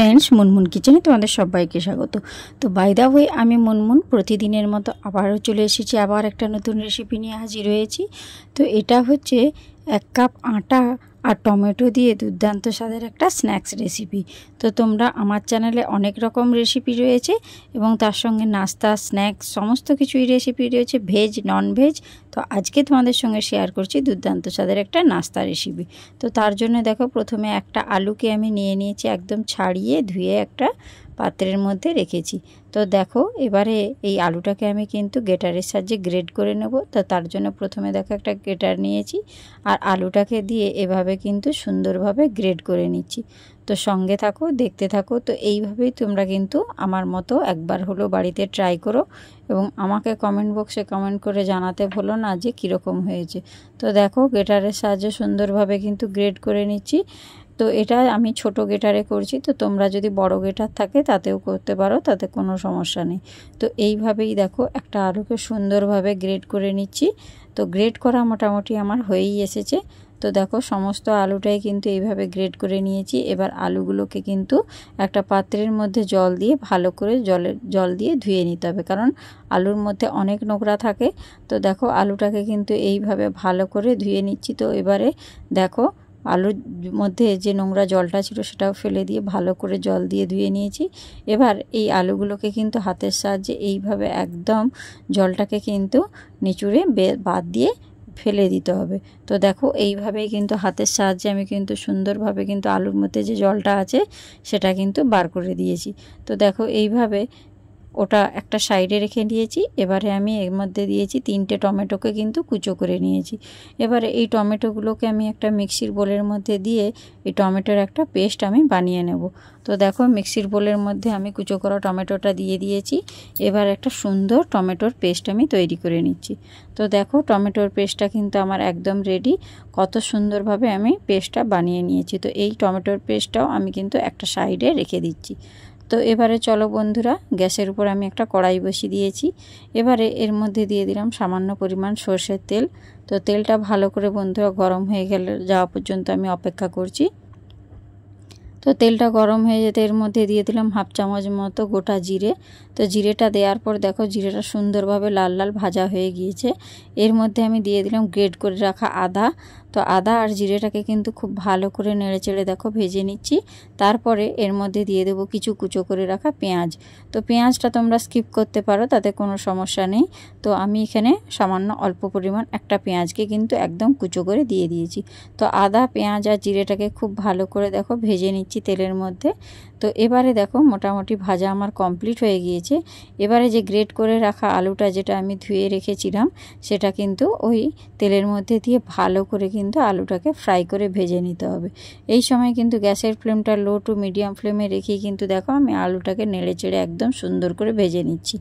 Friends Munmun किचेने तुम्हारे सबाइके स्वागत। तो बाय द वे आमी मुनमुन प्रतिदिनेर मतो आबारो चले एसेछि आबार एकटा नतुन रेसिपि निये हाजिर हयेछि। तो एटा होच्छे 1 कप आटा और टमेटो दिए दुर्दान्त स्वादेर एक स्नैक्स रेसिपि। तो तोमरा आमार चैनेले अनेक रकम रेसिपि रयेछे एबं तार संगे नास्ता स्नैक्स समस्त किछुई रेसिपि रयेछे, भेज नन भेज। तो आजके तोमादेर संगे शेयर करछि दुर्दान्त स्वादेर एक नास्ता रेसिपि। तो तार जोन्नो देखो प्रथमे एकटा आलूके आमि निये नियेछि, एकदम छाड़िए धुए एकटा पात्रेर मध्य रेखेछि। तो देखो एबारे এই आलूटाके आमि किन्तु गेटारेर साहाज्ये ग्रेड करे नेब। तो तार जोन्नो प्रथमे देखो एकटा गेटार नियेछि और आलूटाके दिए एभाবে किन्तु सुंदरभाবে ग्रेड करे निচ্ছি। तो संगे थाको देखते थाको। तो এইভাবেই তোমরা কিন্তু আমার মতো একবার হলো বাড়িতে ট্রাই করো এবং আমাকে কমেন্ট বক্সে কমেন্ট করে জানাতে ভুলো না যে কীরকম হয়েছে। তো দেখো গেটারের সাহায্যে সুন্দরভাবে কিন্তু গ্রেড করে নিচ্ছি। তো এটা আমি ছোট গেটারে করছি, তো তোমরা যদি বড় গেটার থাকে তাতেও করতে পারো, তাতে কোনো সমস্যা নেই। তো এইভাবেই দেখো একটা আলুকে সুন্দরভাবে গ্রেড করে নিচ্ছি। তো গ্রেড করা মোটামুটি আমার হয়েই এসেছে। তো দেখো সমস্ত আলুটাই কিন্তু এইভাবে গ্রেড করে নিয়েছি। এবার আলুগুলোকে কিন্তু একটা পাত্রের মধ্যে জল দিয়ে ভালো করে জল দিয়ে ধুয়ে নিতে হবে, কারণ আলুর মধ্যে অনেক নোংরা থাকে। তো দেখো আলুটাকে কিন্তু এইভাবে ভালো করে ধুয়ে নিচ্ছি। তো এবারে দেখো আলুর মধ্যে যে নোংরা জলটা ছিল সেটাও ফেলে দিয়ে ভালো করে জল দিয়ে ধুয়ে নিয়েছি। এবার এই আলুগুলোকে কিন্তু হাতের সাহায্যে এইভাবে একদম জলটাকে কিন্তু নিচুড়ে বাদ দিয়ে ফেলে দিতে হবে। তো দেখো এইভাবেই কিন্তু হাতের সাহায্যে আমি কিন্তু সুন্দরভাবে কিন্তু আলুর মধ্যে যে জলটা আছে সেটা কিন্তু বার করে দিয়েছি। তো দেখো এইভাবে ওটা একটা সাইডে রেখে দিয়েছি। এবারে আমি এর মধ্যে দিয়েছি 3টে টমেটোকে কিন্তু কুচো করে নিয়েছি। এবারে এই টমেটোগুলোকে আমি একটা মিক্সির বোলের মধ্যে দিয়ে এই টমেটোর একটা পেস্ট আমি বানিয়ে নেব। তো দেখো মিক্সির বোলের মধ্যে আমি কুচো করা টমেটোটা দিয়ে দিয়েছি। এবার একটা সুন্দর টমেটোর পেস্ট আমি তৈরি করে নিচ্ছি। তো দেখো টমেটোর পেস্টটা কিন্তু আমার একদম রেডি। কত সুন্দরভাবে আমি পেস্টটা বানিয়ে নিয়েছি। তো এই টমেটোর পেস্টটাও আমি কিন্তু একটা সাইডে রেখে দিচ্ছি। তো এবারে চলো বন্ধুরা, গ্যাসের উপর আমি একটা কড়াই বসিয়ে দিয়েছি। এবারে এর মধ্যে দিয়ে দিলাম সামান্য পরিমাণ সরষের তেল। তো তেলটা ভালো করে বন্ধুরা গরম হয়ে যাওয়া পর্যন্ত আমি অপেক্ষা করছি। তো তেলটা গরম হয়ে যেতে এর মধ্যে দিয়ে দিলাম 1/2 চামচ মতো গোটা জিরে। তো জিরেটা দেওয়ার পর দেখো জিরেটা সুন্দরভাবে লাল লাল ভাজা হয়ে গিয়েছে। এর মধ্যে আমি দিয়ে দিলাম গ্রেট করে রাখা আদা। তো আদা আর জিরেটাকে কিন্তু খুব ভালো করে নেড়েচেড়ে দেখো ভেজে নিচ্ছি। তারপরে এর মধ্যে দিয়ে দেবো কিছু কুচো করে রাখা পেঁয়াজ। তো পেঁয়াজটা তোমরা স্কিপ করতে পারো, তাতে কোনো সমস্যা নেই। তো আমি এখানে সামান্য অল্প পরিমাণ একটা পেঁয়াজকে কিন্তু একদম কুচো করে দিয়ে দিয়েছি। তো আদা পেঁয়াজ আর জিরেটাকে খুব ভালো করে দেখো ভেজে নিচ্ছি তেলের মধ্যে। তো এবারে দেখো মোটামুটি ভাজা আমার কমপ্লিট হয়ে গিয়েছে। এবারে যে গ্রেট করে রাখা আলুটা যেটা আমি ধুয়ে রেখেছিলাম সেটা কিন্তু ওই তেলের মধ্যে দিয়ে ভালো করে কিন্তু আলুটাকে ফ্রাই করে ভেজে নিতে হবে। এই সময় কিন্তু গ্যাসের ফ্লেমটা লো টু মিডিয়াম ফ্লেমে রেখেই কিন্তু দেখো আমি আলুটাকে নেড়েচেড়ে একদম সুন্দর করে ভেজে নিচ্ছি।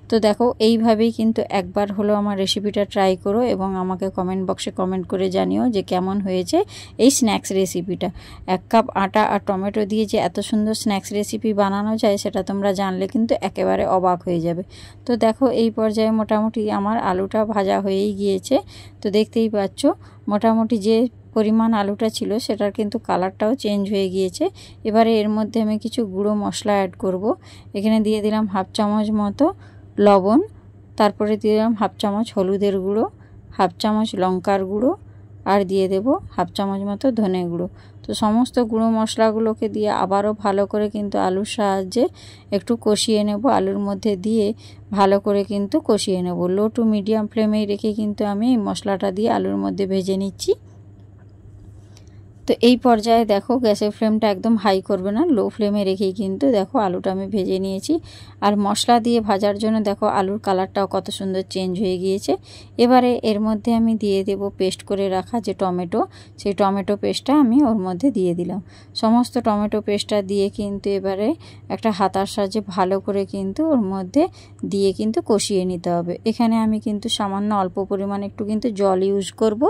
তো দেখো এইভাবেই কিন্তু একবার হলো আমার রেসিপিটা ট্রাই করো এবং আমাকে কমেন্ট বক্সে কমেন্ট করে জানিও যে কেমন হয়েছে এই স্ন্যাক্স রেসিপিটা। 1 কাপ আটা আর টমেটো দিয়ে যে এত সুন্দর স্ন্যাক্স রেসিপি বানানো যায় সেটা তোমরা জানলে কিন্তু একেবারে অবাক হয়ে যাবে। তো দেখো এই পর্যায়ে মোটামুটি আমার আলুটা ভাজা হয়েই গিয়েছে। তো দেখতেই পাচ্ছ মোটামুটি যে পরিমাণ আলুটা ছিল সেটার কিন্তু কালারটাও চেঞ্জ হয়ে গিয়েছে। এবারে এর মধ্যে আমি কিছু গুঁড়ো মশলা অ্যাড করব। এখানে দিয়ে দিলাম 1/2 চামচ মতো লবণ, তারপরে দিয়ে দিলাম 1/2 চামচ হলুদের গুঁড়ো, 1/2 চামচ লঙ্কার গুঁড়ো আর দিয়ে দেব 1/2 চামচ মতো ধনে গুঁড়ো। তো সমস্ত গুঁড়ো মশলাগুলোকে দিয়ে আবারও ভালো করে কিন্তু আলুর সাহায্যে একটু কষিয়ে নেব। আলুর মধ্যে দিয়ে ভালো করে কিন্তু কষিয়ে নেব। লো টু মিডিয়াম ফ্লেমেই রেখে কিন্তু আমি এই মশলাটা দিয়ে আলুর মধ্যে ভেজে নিচ্ছি। তো এই পর্যায়ে দেখো গ্যাসের ফ্লেমটা একদম হাই করবে না, লো ফ্লেমে রেখেই কিন্তু দেখো আলুটা আমি ভেজে নিয়েছি। আর মশলা দিয়ে ভাজার জন্য দেখো আলুর কালারটাও কত সুন্দর চেঞ্জ হয়ে গিয়েছে। এবারে এর মধ্যে আমি দিয়ে দেব পেস্ট করে রাখা যে টমেটো, সেই টমেটো পেস্টটা আমি ওর মধ্যে দিয়ে দিলাম। সমস্ত টমেটো পেস্টটা দিয়ে কিন্তু এবারে একটা হাতার সাহায্যে ভালো করে কিন্তু ওর মধ্যে দিয়ে কিন্তু কষিয়ে নিতে হবে। এখানে আমি কিন্তু সামান্য অল্প পরিমাণ একটু কিন্তু জল ইউজ করব।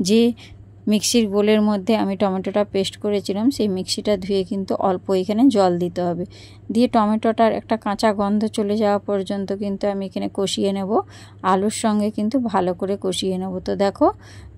যে মিক্সির বোলের মধ্যে আমি টমেটোটা পেস্ট করেছিলাম সেই মিক্সিটা ধুয়ে কিন্তু অল্প এখানে জল দিতে হবে। দিয়ে টমেটোটার একটা কাঁচা গন্ধ চলে যাওয়া পর্যন্ত কিন্তু আমি এখানে কষিয়ে নেব। আলুর সঙ্গে কিন্তু ভালো করে কষিয়ে নেব। তো দেখো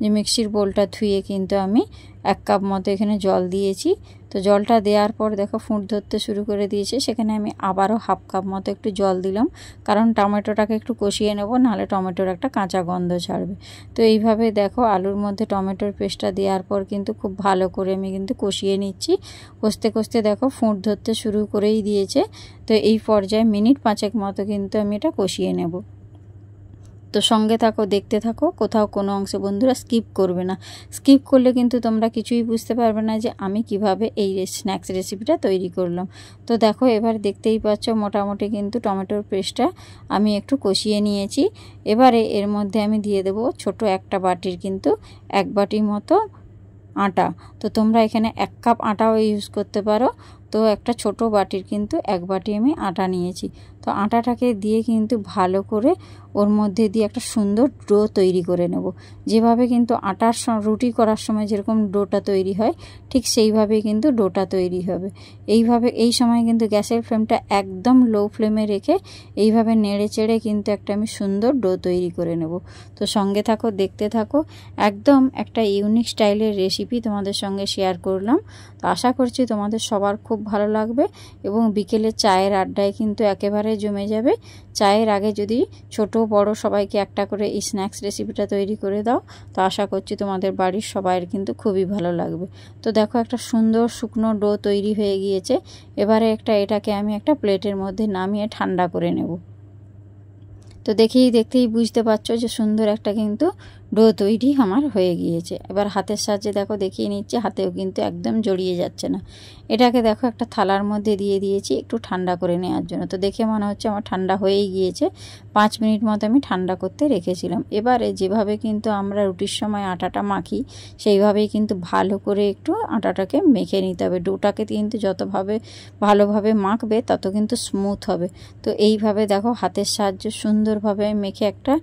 যে মিক্সির বোলটা ধুয়ে কিন্তু আমি 1 কাপ মতো এখানে জল দিয়েছি। তো জলটা দেওয়ার পর দেখো ফুট ধরতে শুরু করে দিয়েছে। সেখানে আমি আবারও হাফ কাপ মতো একটু জল দিলাম, কারণ টমেটোটাকে একটু কষিয়ে নেব, নাহলে টমেটোর একটা কাঁচা গন্ধ ছাড়বে। তো এইভাবে দেখো আলুর মধ্যে টমেটোর পেস্টটা দেওয়ার পর কিন্তু খুব ভালো করে আমি কিন্তু কষিয়ে নিচ্ছি। কষতে কষতে দেখো ফুট ধরতে শুরু করেই দিয়েছে। তো এই পর্যায়ে মিনিট 5 মতো কিন্তু আমি এটা কষিয়ে নেব। তো সঙ্গে থাকো, দেখতে থাকো, কোথাও কোনো অংশ বন্ধুরা স্কিপ করবে না। স্কিপ করলে কিন্তু তোমরা কিছুই বুঝতে পারবে না যে আমি কিভাবে এই স্ন্যাক্স রেসিপিটা তৈরি করলাম। তো দেখো এবার দেখতেই পাচ্ছ মোটামুটি কিন্তু টমেটোর পেস্টটা আমি একটু কষিয়ে নিয়েছি। এবারে এর মধ্যে আমি দিয়ে দেব ছোট একটা বাটির কিন্তু 1 বাটি মতো আটা। তো তোমরা এখানে 1 কাপ আটাও ইউজ করতে পারো। তো একটা ছোট বাটির কিন্তু 1 বাটি আমি আটা নিয়েছি। তো আটাটাকে দিয়ে কিন্তু ভালো করে ওর মধ্যে দিয়ে একটা সুন্দর ডো তৈরি করে নেব। যেভাবে কিন্তু আটার রুটি করার সময় যেরকম ডোটা তৈরি হয়, ঠিক সেইভাবেই কিন্তু ডোটা তৈরি হবে। এইভাবে এই সময় কিন্তু গ্যাসের ফ্লেমটা একদম লো ফ্লেমে রেখে এইভাবে নেড়ে চেড়ে কিন্তু একটা আমি সুন্দর ডো তৈরি করে নেব। তো সঙ্গে থাকো, দেখতে থাকো, একদম একটা ইউনিক স্টাইলের রেসিপি তোমাদের সঙ্গে শেয়ার করলাম। তো আশা করছি তোমাদের সবার খুব ভালো লাগবে এবং বিকেলে চায়ের আড্ডায় কিন্তু একেবারে জমে যাবে। চায়ের আগে যদি ছোট বড় সবাইকে একটা করে এই স্ন্যাক্স রেসিপিটা তৈরি করে দাও, তো আশা করছি তোমাদের বাড়ির সবাইয়ের কিন্তু খুবই ভালো লাগবে। তো দেখো একটা সুন্দর শুকনো ডো তৈরি হয়ে গিয়েছে। এবারে এটাকে আমি একটা প্লেটের মধ্যে নামিয়ে ঠান্ডা করে নেব। তো দেখতেই বুঝতে পারছো যে সুন্দর একটা কিন্তু ডো তৈরি আমার হয়ে গিয়েছে। এবার হাতের সাহায্যে দেখো দেখিয়ে নিচ্ছে, হাতেও কিন্তু একদম জড়িয়ে যাচ্ছে না। এটাকে দেখো একটা থালার মধ্যে দিয়ে দিয়েছি একটু ঠান্ডা করে নেওয়ার জন্য। তো দেখে মনে হচ্ছে আমার ঠান্ডা হয়েই গিয়েছে। 5 মিনিট মতো আমি ঠান্ডা করতে রেখেছিলাম। এবারে যেভাবে কিন্তু আমরা রুটির সময় আটাটা মাখি, সেইভাবেই কিন্তু ভালো করে একটু আটাটাকে মেখে নিতে হবে। ডোটাকে কিন্তু ভালোভাবে মাখবে তত কিন্তু স্মুথ হবে। তো এইভাবে দেখো হাতের সাহায্যে সুন্দরভাবে মেখে একটা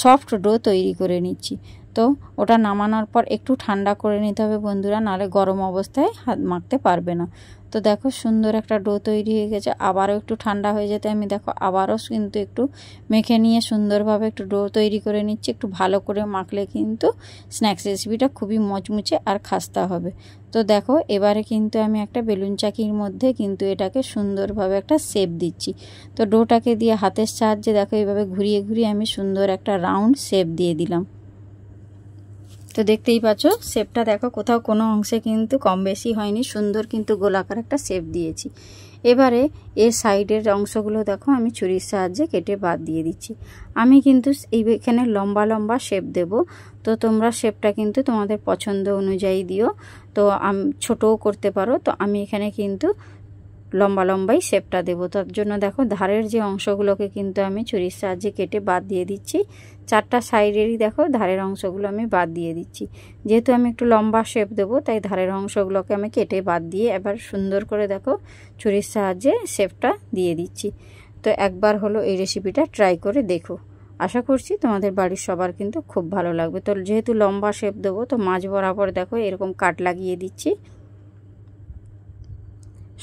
সফট ডো তৈরি করে নিচ্ছি। তো ওটা নামানোর পর একটু ঠান্ডা করে নিতে হবে বন্ধুরা, নাহলে গরম অবস্থায় হাত মাখতে পারবে না। তো দেখো সুন্দর একটা ডো তৈরি হয়ে গেছে। আবারও একটু ঠান্ডা হয়ে যেতে আমি দেখো আবারও কিন্তু একটু মেখে নিয়ে সুন্দরভাবে একটু ডো তৈরি করে নিচ্ছি। একটু ভালো করে মাখলে কিন্তু স্ন্যাক্স রেসিপিটা খুবই মচমুচে আর খাস্তা হবে। তো দেখো এবারে কিন্তু আমি একটা বেলুন চাকির মধ্যে কিন্তু এটাকে সুন্দরভাবে একটা শেপ দিচ্ছি। তো ডোটাকে দিয়ে হাতের সাহায্যে দেখো এইভাবে ঘুরিয়ে ঘুরিয়ে আমি সুন্দর একটা রাউন্ড শেপ দিয়ে দিলাম। তো দেখতেই পাচ্ছ শেপটা দেখো, কোথাও কোনো অংশে কিন্তু কম বেশি হয়নি, সুন্দর কিন্তু গোলাকার একটা শেপ দিয়েছি। এবারে এর সাইডের অংশগুলো দেখো আমি ছুরির সাহায্যে কেটে বাদ দিয়ে দিচ্ছি। আমি কিন্তু এখানে লম্বা লম্বা শেপ দেব। তো তোমরা শেপটা কিন্তু তোমাদের পছন্দ অনুযায়ী দিও। তো ছোটও করতে পারো। তো আমি এখানে কিন্তু লম্বা লম্বাই শেপটা দেবো। তার জন্য দেখো ধারের যে অংশগুলোকে কিন্তু আমি ছুরির সাহায্যে কেটে বাদ দিয়ে দিচ্ছি। 4টা সাইডেরই দেখো ধারের অংশগুলো আমি বাদ দিয়ে দিচ্ছি। যেহেতু আমি একটু লম্বা শেপ দেবো, তাই ধারের অংশগুলোকে আমি কেটে বাদ দিয়ে এবার সুন্দর করে দেখো ছুরির সাহায্যে শেপটা দিয়ে দিচ্ছি। তো একবার হলো এই রেসিপিটা ট্রাই করে দেখো। আশা করছি তোমাদের বাড়ির সবার কিন্তু খুব ভালো লাগবে। তো যেহেতু লম্বা শেপ দেবো, তো মাঝ বরাবর দেখো এরকম কাট লাগিয়ে দিচ্ছি।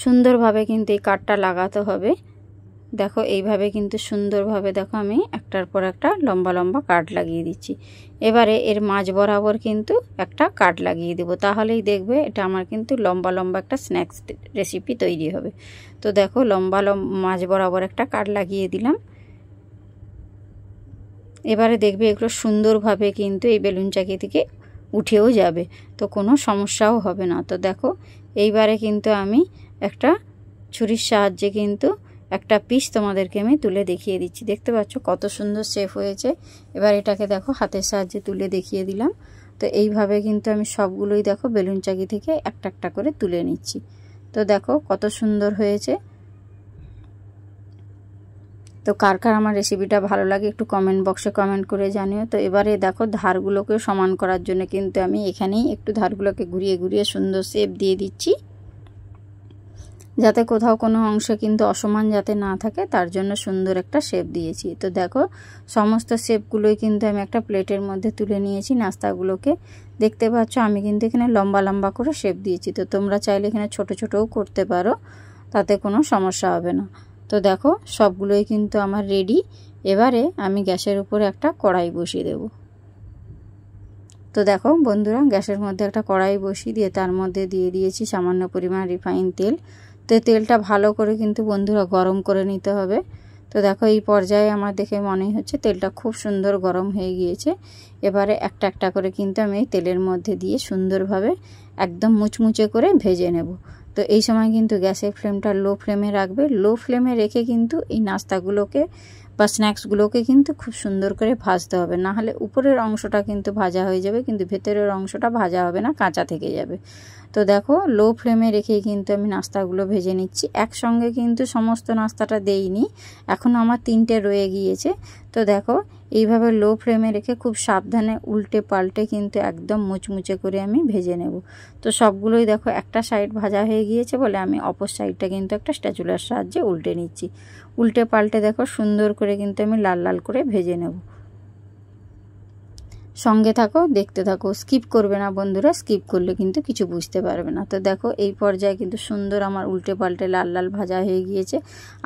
সুন্দরভাবে কিন্তু এই কাটটা লাগাতে হবে। দেখো এইভাবে কিন্তু সুন্দরভাবে দেখো আমি একটার পর একটা লম্বা লম্বা কাট লাগিয়ে দিচ্ছি। এবারে এর মাঝ বরাবর কিন্তু একটা কাট লাগিয়ে দেব, তাহলেই দেখবে এটা আমার কিন্তু লম্বা লম্বা একটা স্ন্যাক্স রেসিপি তৈরি হবে। তো দেখো মাঝ বরাবর একটা কাট লাগিয়ে দিলাম। এবারে দেখবে এগুলো সুন্দরভাবে কিন্তু এই বেলুন চাকি থেকে উঠেও যাবে, তো কোনো সমস্যাও হবে না। তো দেখো এইবারে কিন্তু আমি একটা ছুরির সাহায্যে কিন্তু একটা পিস তোমাদেরকে আমি তুলে দেখিয়ে দিচ্ছি। দেখতে পাচ্ছ কত সুন্দর শেপ হয়েছে। এবার এটাকে দেখো হাতের সাহায্যে তুলে দেখিয়ে দিলাম। তো এইভাবে কিন্তু আমি সবগুলোই দেখো বেলুন চাকি থেকে একটা একটা করে তুলে নিচ্ছি। তো দেখো কত সুন্দর হয়েছে। তো কার কার আমার রেসিপিটা ভালো লাগে একটু কমেন্ট বক্সে কমেন্ট করে জানিও। তো এবারে দেখো ধারগুলোকে সমান করার জন্য কিন্তু আমি এখানেই একটু ধারগুলোকে ঘুরিয়ে ঘুরিয়ে সুন্দর শেপ দিয়ে দিচ্ছি, যাতে কোথাও কোনো অংশ কিন্তু অসমান যাতে না থাকে, তার জন্য সুন্দর একটা শেপ দিয়েছি। তো দেখো সমস্ত শেপগুলোই কিন্তু আমি একটা প্লেটের মধ্যে তুলে নিয়েছি নাস্তাগুলোকে। দেখতে পাচ্ছ আমি কিন্তু এখানে লম্বা লম্বা করে শেপ দিয়েছি। তো তোমরা চাইলে এখানে ছোট ছোটও করতে পারো, তাতে কোনো সমস্যা হবে না। তো দেখো সবগুলোই কিন্তু আমার রেডি। এবারে আমি গ্যাসের উপরে একটা কড়াই বসিয়ে দেব। তো দেখো বন্ধুরা, গ্যাসের মধ্যে একটা কড়াই বসিয়ে দিয়ে তার মধ্যে দিয়ে দিয়েছি সামান্য পরিমাণ রিফাইন তেল। তো তেলটা ভালো করে কিন্তু বন্ধুরা গরম করে নিতে হবে। তো দেখো এই পর্যায়ে আমার দেখে মনে হচ্ছে তেলটা খুব সুন্দর গরম হয়ে গিয়েছে। এবারে একটা একটা করে কিন্তু আমি তেলের মধ্যে দিয়ে সুন্দরভাবে একদম মুচমুচে করে ভেজে নেব। তো এই সময় কিন্তু গ্যাসের ফ্লেমটা লো ফ্লেমে রাখবে। লো ফ্লেমে রেখে কিন্তু এই নাস্তাগুলোকে বা স্ন্যাক্সগুলোকে কিন্তু খুব সুন্দর করে ভাজতে হবে, না হলে উপরের অংশটা কিন্তু ভাজা হয়ে যাবে কিন্তু ভেতরের অংশটা ভাজা হবে না, কাঁচা থেকে যাবে। তো দেখো লো ফ্লেমে রেখেই কিন্তু আমি নাস্তাগুলো ভেজে নিচ্ছি। একসঙ্গে কিন্তু সমস্ত নাস্তাটা দেইনি, এখনও আমার 3টে রয়ে গিয়েছে। তো দেখো এইভাবে লো ফ্লেমে রেখে খুব সাবধানে উল্টে পাল্টে কিন্তু একদম মুচমুচে করে আমি ভেজে নেব। তো সবগুলোই দেখো একটা সাইড ভাজা হয়ে গিয়েছে বলে আমি অপর সাইডটা কিন্তু একটা স্প্যাচুলার সাহায্যে উল্টে নিচ্ছি। উল্টে পাল্টে দেখো সুন্দর করে কিন্তু আমি লাল লাল করে ভেজে নেব। সঙ্গে থাকো, দেখতে থাকো, স্কিপ করবে না বন্ধুরা, স্কিপ করলে কিন্তু কিছু বুঝতে পারবে না। তো দেখো এই পর্যায়ে কিন্তু সুন্দর আমার উল্টে পাল্টে লাল লাল ভাজা হয়ে গিয়েছে।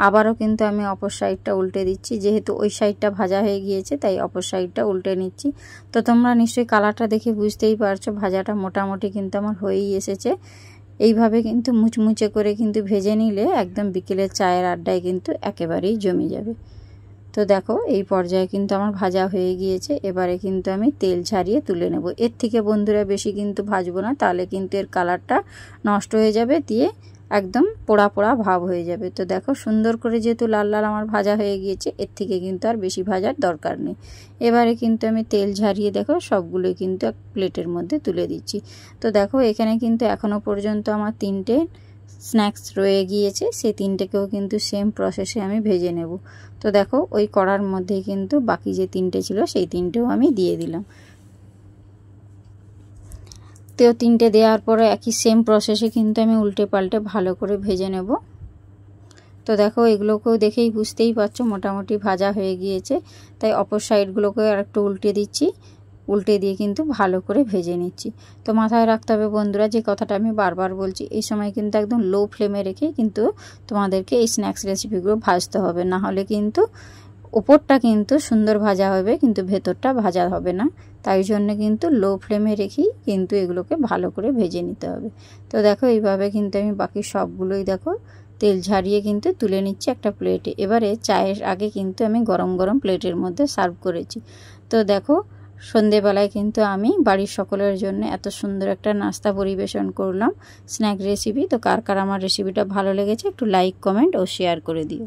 আবারও কিন্তু আমি অপর সাইডটা উল্টে দিচ্ছি, যেহেতু ওই সাইডটা ভাজা হয়ে গিয়েছে তাই অপর সাইডটা উল্টে নিচ্ছি। তো তোমরা নিশ্চয়ই কালারটা দেখে বুঝতেই পারছো ভাজাটা মোটামুটি কিন্তু আমার হয়েই এসেছে। এইভাবে কিন্তু মুচমুচে করে কিন্তু ভেজে নিলে একদম বিকেলের চায়ের আড্ডায় কিন্তু একেবারেই জমে যাবে। তো দেখো এই পর্যায়ে কিন্তু আমার ভাজা হয়ে গিয়েছে। এবারে কিন্তু আমি তেল ছাড়িয়ে তুলে নেব। এর থেকে বন্ধুরা বেশি কিন্তু ভাজবো না, তাহলে কিন্তু এর কালারটা নষ্ট হয়ে যাবে, দিয়ে একদম পোড়া পোড়া ভাব হয়ে যাবে। তো দেখো সুন্দর করে যেহেতু লাল লাল আমার ভাজা হয়ে গিয়েছে, এর থেকে কিন্তু আর বেশি ভাজার দরকার নেই। এবারে কিন্তু আমি তেল ঝারিয়ে দেখো সবগুলোই কিন্তু এক প্লেটের মধ্যে তুলে দিচ্ছি। তো দেখো এখানে কিন্তু এখনও পর্যন্ত আমার 3টে স্ন্যাক্স রয়ে গিয়েছে, সেই 3টেকেও কিন্তু সেম প্রসেসে আমি ভেজে নেব। তো দেখো ওই কড়ার মধ্যেই কিন্তু বাকি যে 3টে ছিল সেই 3টেও আমি দিয়ে দিলাম। তো 3টে দেওয়ার পরে একই সেম প্রসেসে কিন্তু আমি উল্টে পাল্টে ভালো করে ভেজে নেব। তো দেখো এগুলোকেও দেখেই বুঝতেই পারছো মোটামুটি ভাজা হয়ে গিয়েছে, তাই অপর সাইডগুলোকেও আর একটু উল্টে দিচ্ছি। উল্টে দিয়ে কিন্তু ভালো করে ভেজে নিচ্ছি। তো মাথায় রাখতে হবে বন্ধুরা, যে কথাটা আমি বারবার বলছি, এই সময় কিন্তু একদম লো ফ্লেমে রেখেই কিন্তু তোমাদেরকে এই স্ন্যাক্স রেসিপিগুলো ভাজতে হবে, না হলে কিন্তু উপরটা কিন্তু সুন্দর ভাজা হবে কিন্তু ভেতরটা ভাজা হবে না। তাই জন্য কিন্তু লো ফ্লেমে রেখেই কিন্তু এগুলোকে ভালো করে ভেজে নিতে হবে। তো দেখো এইভাবে কিন্তু আমি বাকি সবগুলোই দেখো তেল ঝারিয়ে কিন্তু তুলে নিচ্ছি একটা প্লেটে। এবারে চায়ের আগে কিন্তু আমি গরম গরম প্লেটের মধ্যে সার্ভ করেছি। তো দেখো সন্ধেবেলায় কিন্তু আমি বাড়ির সকলের জন্য এত সুন্দর একটা নাস্তা পরিবেশন করলাম, স্ন্যাক রেসিপি। তো কার কার আমার রেসিপিটা ভালো লেগেছে একটু লাইক, কমেন্ট ও শেয়ার করে দিও।